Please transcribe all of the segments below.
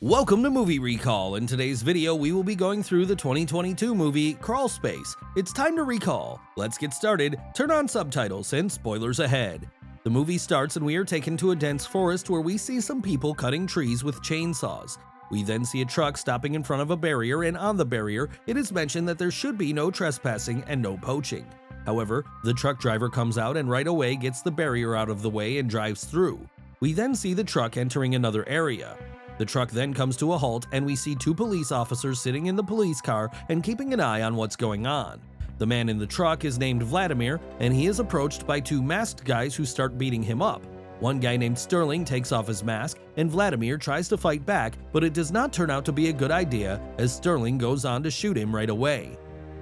Welcome to Movie Recall. In today's video, we will be going through the 2022 movie Crawlspace. It's time to recall. Let's get started. Turn on subtitles and spoilers ahead. The movie starts and we are taken to a dense forest where we see some people cutting trees with chainsaws. We then see a truck stopping in front of a barrier, and on the barrier, it is mentioned that there should be no trespassing and no poaching. However, the truck driver comes out and right away gets the barrier out of the way and drives through. We then see the truck entering another area. The truck then comes to a halt and we see two police officers sitting in the police car and keeping an eye on what's going on. The man in the truck is named Vladimir, and he is approached by two masked guys who start beating him up. One guy named Sterling takes off his mask and Vladimir tries to fight back, but it does not turn out to be a good idea as Sterling goes on to shoot him right away.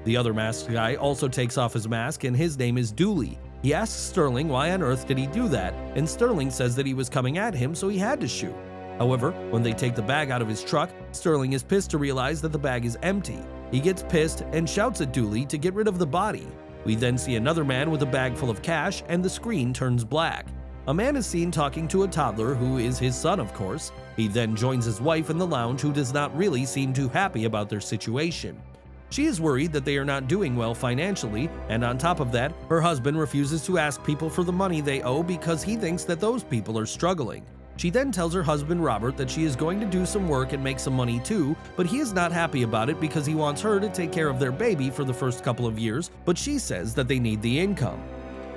The other masked guy also takes off his mask and his name is Dooley. He asks Sterling why on earth did he do that, and Sterling says that he was coming at him so he had to shoot. However, when they take the bag out of his truck, Sterling is pissed to realize that the bag is empty. He gets pissed and shouts at Dooley to get rid of the body. We then see another man with a bag full of cash and the screen turns black. A man is seen talking to a toddler who is his son, of course. He then joins his wife in the lounge, who does not really seem too happy about their situation. She is worried that they are not doing well financially, and on top of that, her husband refuses to ask people for the money they owe because he thinks that those people are struggling. She then tells her husband Robert that she is going to do some work and make some money too, but he is not happy about it because he wants her to take care of their baby for the first couple of years, but she says that they need the income.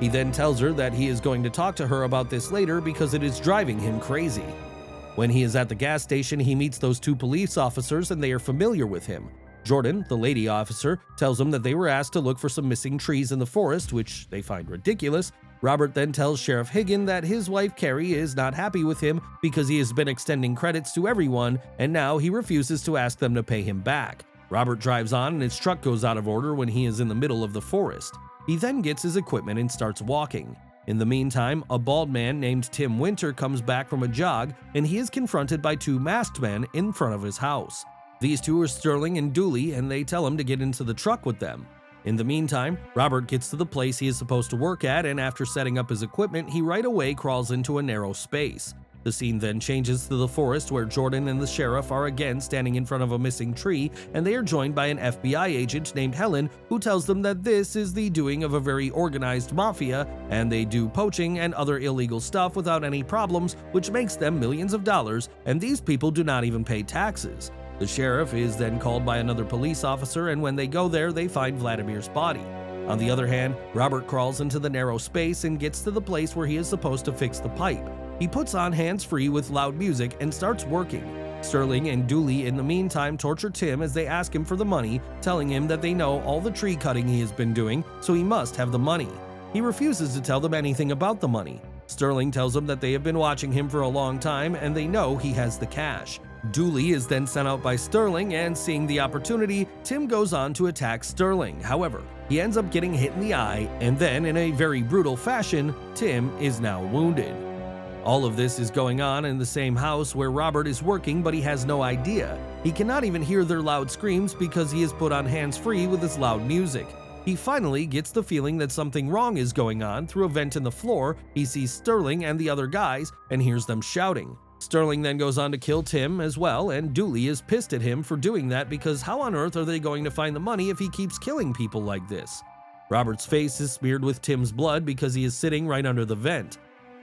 He then tells her that he is going to talk to her about this later because it is driving him crazy. When he is at the gas station, he meets those two police officers and they are familiar with him. Jordan, the lady officer, tells him that they were asked to look for some missing trees in the forest, which they find ridiculous. Robert then tells Sheriff Higgin that his wife Carrie is not happy with him because he has been extending credits to everyone and now he refuses to ask them to pay him back. Robert drives on and his truck goes out of order when he is in the middle of the forest. He then gets his equipment and starts walking. In the meantime, a bald man named Tim Winter comes back from a jog and he is confronted by two masked men in front of his house. These two are Sterling and Dooley, and they tell him to get into the truck with them. In the meantime, Robert gets to the place he is supposed to work at, and after setting up his equipment, he right away crawls into a narrow space. The scene then changes to the forest where Jordan and the sheriff are again standing in front of a missing tree, and they are joined by an FBI agent named Helen who tells them that this is the doing of a very organized mafia, and they do poaching and other illegal stuff without any problems, which makes them millions of dollars, and these people do not even pay taxes. The sheriff is then called by another police officer, and when they go there, they find Vladimir's body. On the other hand, Robert crawls into the narrow space and gets to the place where he is supposed to fix the pipe. He puts on hands-free with loud music and starts working. Sterling and Dooley in the meantime torture Tim as they ask him for the money, telling him that they know all the tree cutting he has been doing, so he must have the money. He refuses to tell them anything about the money. Sterling tells him that they have been watching him for a long time and they know he has the cash. Dooley is then sent out by Sterling, and seeing the opportunity, Tim goes on to attack Sterling. However, he ends up getting hit in the eye, and then in a very brutal fashion, Tim is now wounded. All of this is going on in the same house where Robert is working, but he has no idea. He cannot even hear their loud screams because he is put on hands-free with his loud music. He finally gets the feeling that something wrong is going on. Through a vent in the floor, he sees Sterling and the other guys and hears them shouting. Sterling then goes on to kill Tim as well, and Dooley is pissed at him for doing that because how on earth are they going to find the money if he keeps killing people like this? Robert's face is smeared with Tim's blood because he is sitting right under the vent.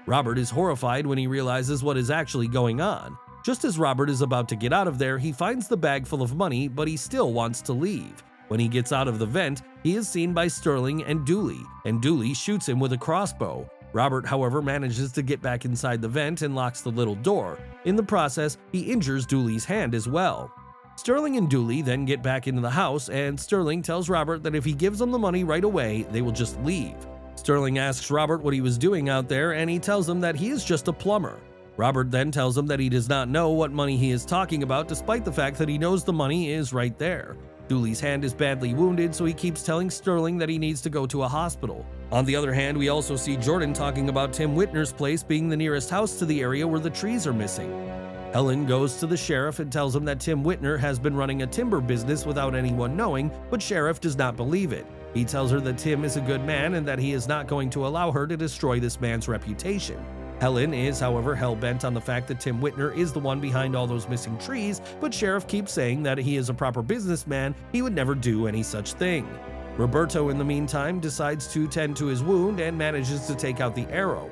Robert is horrified when he realizes what is actually going on. Just as Robert is about to get out of there, he finds the bag full of money, but he still wants to leave. When he gets out of the vent, he is seen by Sterling and Dooley shoots him with a crossbow. Robert, however, manages to get back inside the vent and locks the little door. In the process, he injures Dooley's hand as well. Sterling and Dooley then get back into the house, and Sterling tells Robert that if he gives them the money right away, they will just leave. Sterling asks Robert what he was doing out there, and he tells him that he is just a plumber. Robert then tells him that he does not know what money he is talking about, despite the fact that he knows the money is right there. Dooley's hand is badly wounded, so he keeps telling Sterling that he needs to go to a hospital. On the other hand, we also see Jordan talking about Tim Whitner's place being the nearest house to the area where the trees are missing. Helen goes to the sheriff and tells him that Tim Whitner has been running a timber business without anyone knowing, but Sheriff does not believe it. He tells her that Tim is a good man and that he is not going to allow her to destroy this man's reputation. Helen is, however, hell-bent on the fact that Tim Whitner is the one behind all those missing trees, but Sheriff keeps saying that he is a proper businessman, he would never do any such thing. Roberto, in the meantime, decides to tend to his wound and manages to take out the arrow.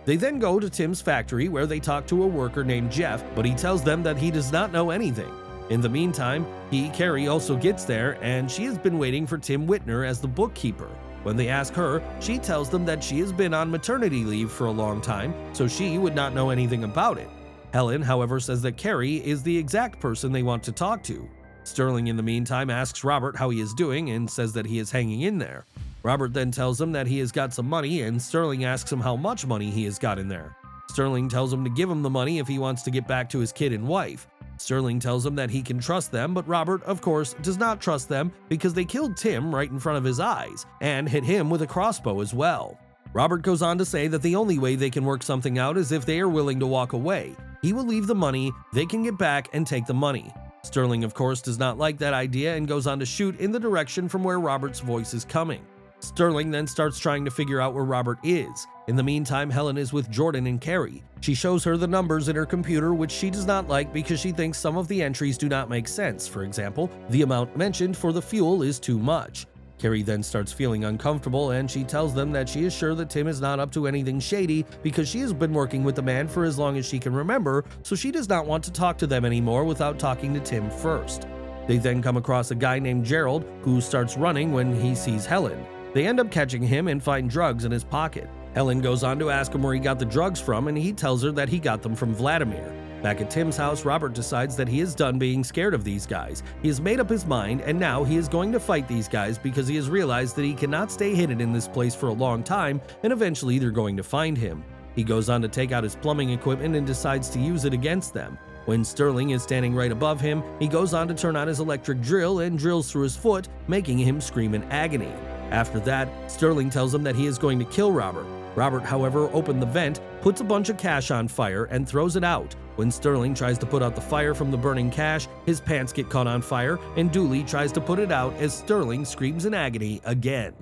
They then go to Tim's factory where they talk to a worker named Jeff, but he tells them that he does not know anything. In the meantime, Carrie also gets there, and she has been waiting for Tim Whitner as the bookkeeper. When they ask her, she tells them that she has been on maternity leave for a long time, so she would not know anything about it. Helen, however, says that Carrie is the exact person they want to talk to. Sterling, in the meantime, asks Robert how he is doing and says that he is hanging in there. Robert then tells him that he has got some money, and Sterling asks him how much money he has got in there. Sterling tells him to give him the money if he wants to get back to his kid and wife. Sterling tells him that he can trust them, but Robert, of course, does not trust them because they killed Tim right in front of his eyes and hit him with a crossbow as well. Robert goes on to say that the only way they can work something out is if they are willing to walk away. He will leave the money, they can get back and take the money. Sterling, of course, does not like that idea and goes on to shoot in the direction from where Robert's voice is coming. Sterling then starts trying to figure out where Robert is. In the meantime, Helen is with Jordan and Carrie. She shows her the numbers in her computer, which she does not like because she thinks some of the entries do not make sense. For example, the amount mentioned for the fuel is too much. Carrie then starts feeling uncomfortable, and she tells them that she is sure that Tim is not up to anything shady because she has been working with the man for as long as she can remember, so she does not want to talk to them anymore without talking to Tim first. They then come across a guy named Gerald who starts running when he sees Helen. They end up catching him and find drugs in his pocket. Helen goes on to ask him where he got the drugs from, and he tells her that he got them from Vladimir. Back at Tim's house, Robert decides that he is done being scared of these guys. He has made up his mind, and now he is going to fight these guys because he has realized that he cannot stay hidden in this place for a long time, and eventually they're going to find him. He goes on to take out his plumbing equipment and decides to use it against them. When Sterling is standing right above him, he goes on to turn on his electric drill and drills through his foot, making him scream in agony. After that, Sterling tells him that he is going to kill Robert. Robert, however, opens the vent, puts a bunch of cash on fire, and throws it out. When Sterling tries to put out the fire from the burning cash, his pants get caught on fire, and Dooley tries to put it out as Sterling screams in agony again.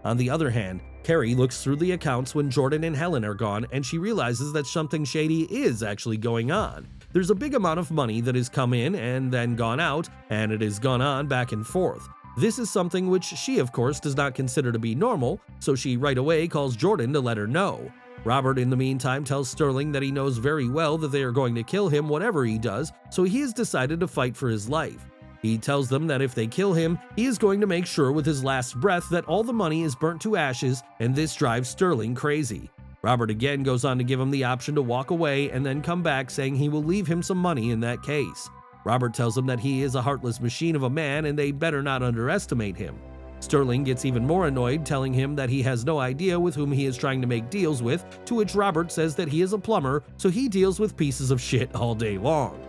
On the other hand, Carrie looks through the accounts when Jordan and Helen are gone, and she realizes that something shady is actually going on. There's a big amount of money that has come in and then gone out, and it has gone on back and forth. This is something which she, of course, does not consider to be normal, so she right away calls Jordan to let her know. Robert, in the meantime, tells Sterling that he knows very well that they are going to kill him whatever he does, so he has decided to fight for his life. He tells them that if they kill him, he is going to make sure with his last breath that all the money is burnt to ashes, and this drives Sterling crazy. Robert again goes on to give him the option to walk away and then come back saying he will leave him some money in that case. Robert tells him that he is a heartless machine of a man and they better not underestimate him. Sterling gets even more annoyed, telling him that he has no idea with whom he is trying to make deals with, to which Robert says that he is a plumber, so he deals with pieces of shit all day long.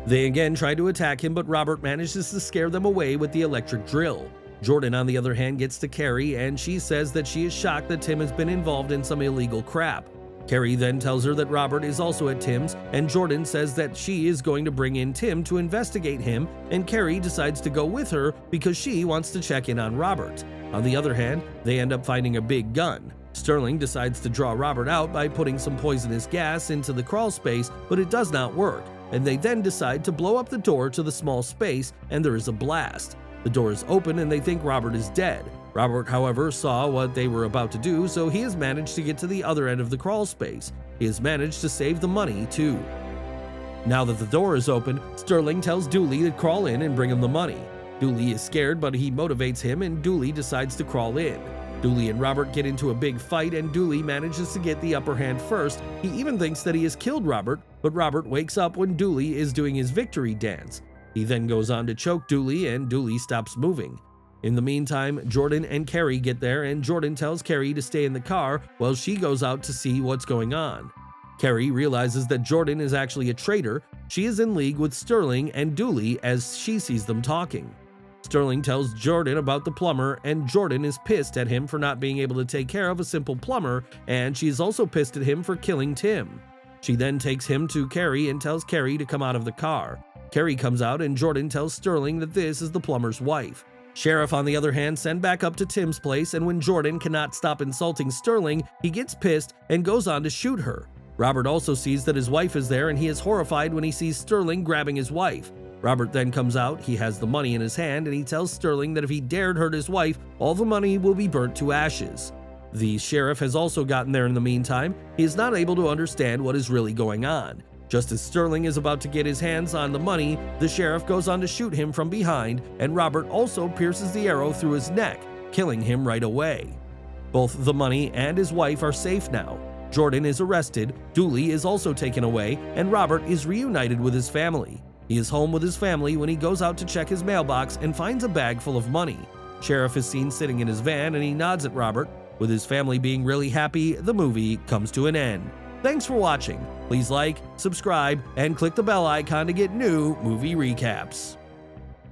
They again try to attack him, but Robert manages to scare them away with the electric drill. Jordan, on the other hand, gets to Carrie, and she says that she is shocked that Tim has been involved in some illegal crap. Carrie then tells her that Robert is also at Tim's, and Jordan says that she is going to bring in Tim to investigate him, and Carrie decides to go with her because she wants to check in on Robert. On the other hand, they end up finding a big gun. Sterling decides to draw Robert out by putting some poisonous gas into the crawl space, but it does not work, and they then decide to blow up the door to the small space, and there is a blast. The door is open and they think Robert is dead. Robert, however, saw what they were about to do, so he has managed to get to the other end of the crawl space. He has managed to save the money, too. Now that the door is open, Sterling tells Dooley to crawl in and bring him the money. Dooley is scared, but he motivates him, and Dooley decides to crawl in. Dooley and Robert get into a big fight, and Dooley manages to get the upper hand first. He even thinks that he has killed Robert, but Robert wakes up when Dooley is doing his victory dance. He then goes on to choke Dooley, and Dooley stops moving. In the meantime, Jordan and Carrie get there, and Jordan tells Carrie to stay in the car while she goes out to see what's going on. Carrie realizes that Jordan is actually a traitor. She is in league with Sterling and Dooley as she sees them talking. Sterling tells Jordan about the plumber, and Jordan is pissed at him for not being able to take care of a simple plumber, and she is also pissed at him for killing Tim. She then takes him to Carrie and tells Carrie to come out of the car. Carrie comes out, and Jordan tells Sterling that this is the plumber's wife. Sheriff, on the other hand, send back up to Tim's place, and when Jordan cannot stop insulting Sterling, he gets pissed and goes on to shoot her. Robert also sees that his wife is there and he is horrified when he sees Sterling grabbing his wife. Robert then comes out, he has the money in his hand, and he tells Sterling that if he dared hurt his wife, all the money will be burnt to ashes. The sheriff has also gotten there in the meantime. He is not able to understand what is really going on. Just as Sterling is about to get his hands on the money, the sheriff goes on to shoot him from behind, and Robert also pierces the arrow through his neck, killing him right away. Both the money and his wife are safe now. Jordan is arrested, Dooley is also taken away, and Robert is reunited with his family. He is home with his family when he goes out to check his mailbox and finds a bag full of money. Sheriff is seen sitting in his van and he nods at Robert. With his family being really happy, the movie comes to an end. Thanks for watching. Please like, subscribe, and click the bell icon to get new movie recaps.